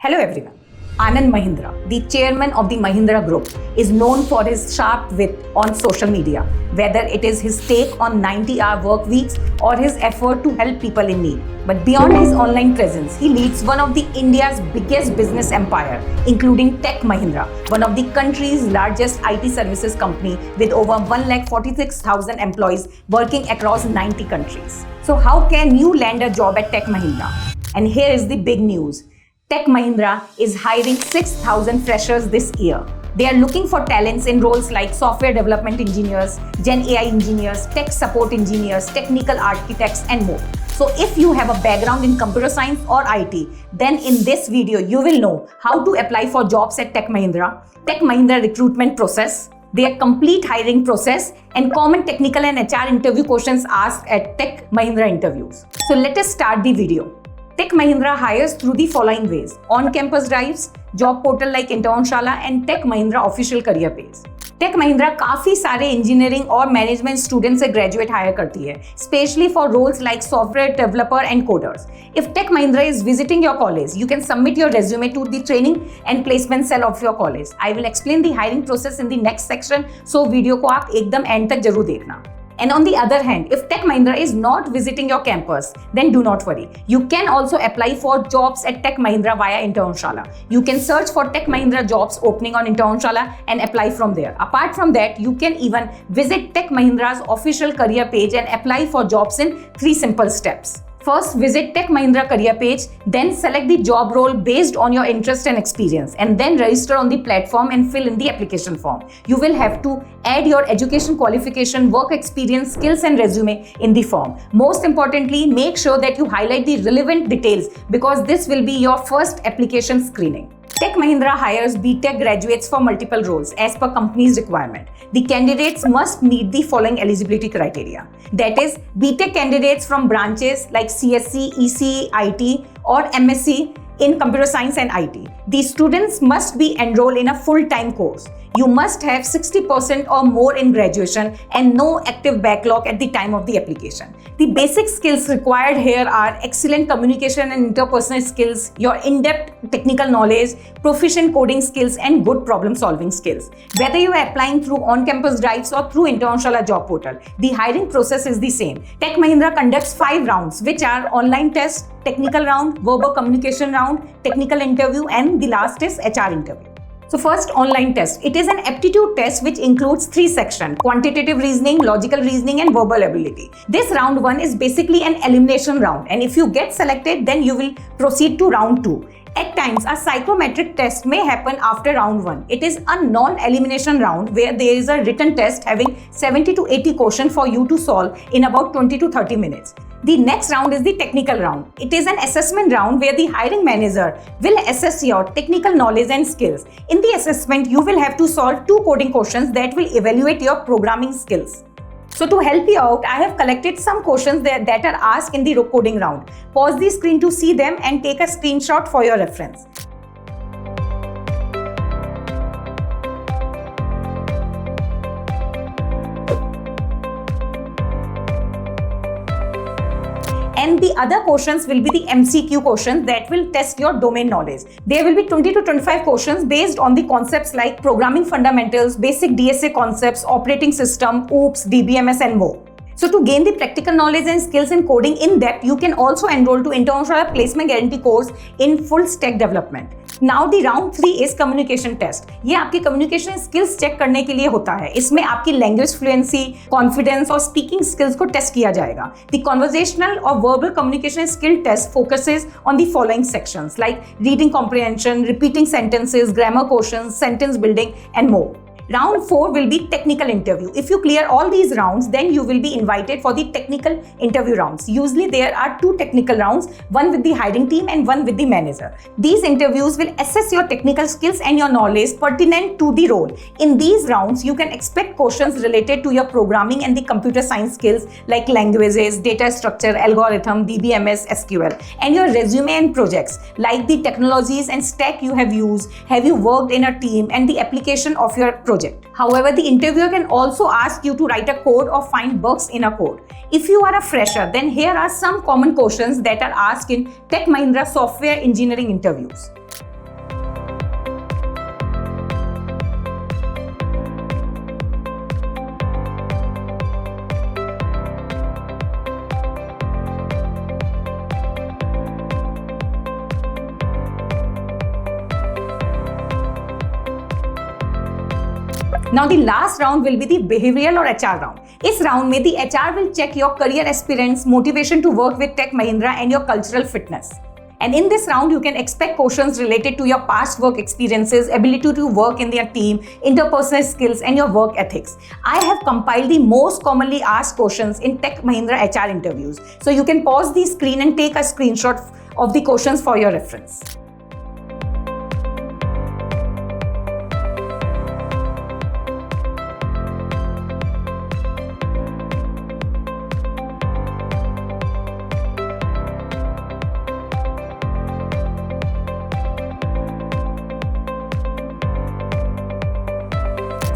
Hello everyone. Anand Mahindra, the chairman of the Mahindra Group, is known for his sharp wit on social media, whether it is his take on 90-hour work weeks or his effort to help people in need. But beyond his online presence, he leads one of the India's biggest business empire, including Tech Mahindra, one of the country's largest IT services company with over 146,000 employees working across 90 countries. So how can you land a job at Tech Mahindra? And here is the big news. Tech Mahindra is hiring 6,000 freshers this year. They are looking for talents in roles like software development engineers, Gen AI engineers, tech support engineers, technical architects, and more. So if you have a background in computer science or IT, then in this video, you will know how to apply for jobs at Tech Mahindra recruitment process, their complete hiring process, and common technical and HR interview questions asked at Tech Mahindra interviews. So let us start the video. Tech Mahindra hires through the following ways: on-campus drives, job portal like Internshala, and Tech Mahindra official career page. Tech Mahindra काफी सारे engineering और management student से graduate hire करती है, specially for roles like software developer and coders. If Tech Mahindra is visiting your college, you can submit your resume to the training and placement cell of your college. I will explain the hiring process in the next section, so video को आप एकदम and तक जरूर देखना. And on the other hand, if Tech Mahindra is not visiting your campus, then do not worry. You can also apply for jobs at Tech Mahindra via Internshala. You can search for Tech Mahindra jobs opening on Internshala and apply from there. Apart from that, you can even visit Tech Mahindra's official career page and apply for jobs in 3 simple steps. First, visit Tech Mahindra career page, then select the job role based on your interest and experience, and then register on the platform and fill in the application form. You will have to add your education qualification, work experience, skills and resume in the form. Most importantly, make sure that you highlight the relevant details because this will be your first application screening. Tech Mahindra hires B.Tech graduates for multiple roles as per company's requirement. The candidates must meet the following eligibility criteria. That is, B.Tech candidates from branches like CSC, EC, IT or MSc in computer science and IT. These students must be enrolled in a full-time course. You must have 60% or more in graduation and no active backlog at the time of the application. The basic skills required here are excellent communication and interpersonal skills, your in-depth technical knowledge, proficient coding skills, and good problem-solving skills. Whether you are applying through on-campus drives or through Internshala job portal, the hiring process is the same. Tech Mahindra conducts 5 rounds, which are online test, technical round, verbal communication round, technical interview, and the last is HR interview. So first, online test. It is an aptitude test which includes 3 sections: quantitative reasoning, logical reasoning, and verbal ability. This round 1 is basically an elimination round, and if you get selected, then you will proceed to round 2. At times, a psychometric test may happen after round 1. It is a non-elimination round where there is a written test having 70 to 80 questions for you to solve in about 20 to 30 minutes. The next round is the technical round. It is an assessment round where the hiring manager will assess your technical knowledge and skills. In the assessment, you will have to solve 2 coding questions that will evaluate your programming skills. So to help you out, I have collected some questions that are asked in the coding round. Pause the screen to see them and take a screenshot for your reference. And the other questions will be the MCQ questions that will test your domain knowledge. There will be 20 to 25 questions based on the concepts like programming fundamentals, basic DSA concepts, operating system, OOPS, DBMS, and more. So to gain the practical knowledge and skills in coding in depth, you can also enroll to Internshala Placement Guarantee course in full stack development. Now the round 3 is communication test. ये आपकी communication skills check करने के लिए होता है. इसमें आपकी language fluency, confidence और speaking skills को test किया जाएगा. The conversational or verbal communication skill test focuses on the following sections like reading comprehension, repeating sentences, grammar questions, sentence building, and more. Round 4 will be technical interview. If you clear all these rounds, then you will be invited for the technical interview rounds. Usually there are 2 technical rounds, one with the hiring team and one with the manager. These interviews will assess your technical skills and your knowledge pertinent to the role. In these rounds, you can expect questions related to your programming and the computer science skills like languages, data structure, algorithm, DBMS, SQL, and your resume and projects like the technologies and stack you have used, have you worked in a team, and the application of your project. However, the interviewer can also ask you to write a code or find bugs in a code. If you are a fresher, then here are some common questions that are asked in Tech Mahindra software engineering interviews. Now the last round will be the behavioral or HR round. इस round में the HR will check your career aspirants, motivation to work with Tech Mahindra and your cultural fitness. And in this round, you can expect questions related to your past work experiences, ability to work in their team, interpersonal skills, and your work ethics. I have compiled the most commonly asked questions in Tech Mahindra HR interviews. So you can pause the screen and take a screenshot of the questions for your reference.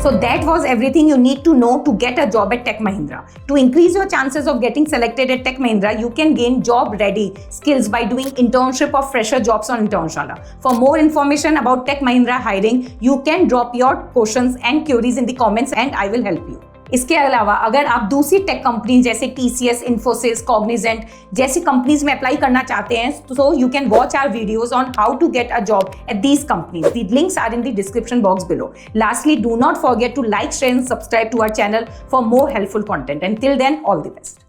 So that was everything you need to know to get a job at Tech Mahindra. To increase your chances of getting selected at Tech Mahindra, you can gain job-ready skills by doing internship or fresher jobs on Internshala. For more information about Tech Mahindra hiring, you can drop your questions and queries in the comments and I will help you. इसके अलावा अगर आप दूसरी tech company जैसे TCS, Infosys, Cognizant जैसी companies में apply करना चाहते हैं तो you can watch our videos on how to get a job at these companies. The links are in the description box below. Lastly, do not forget to like, share and subscribe to our channel for more helpful content. Until then, all the best.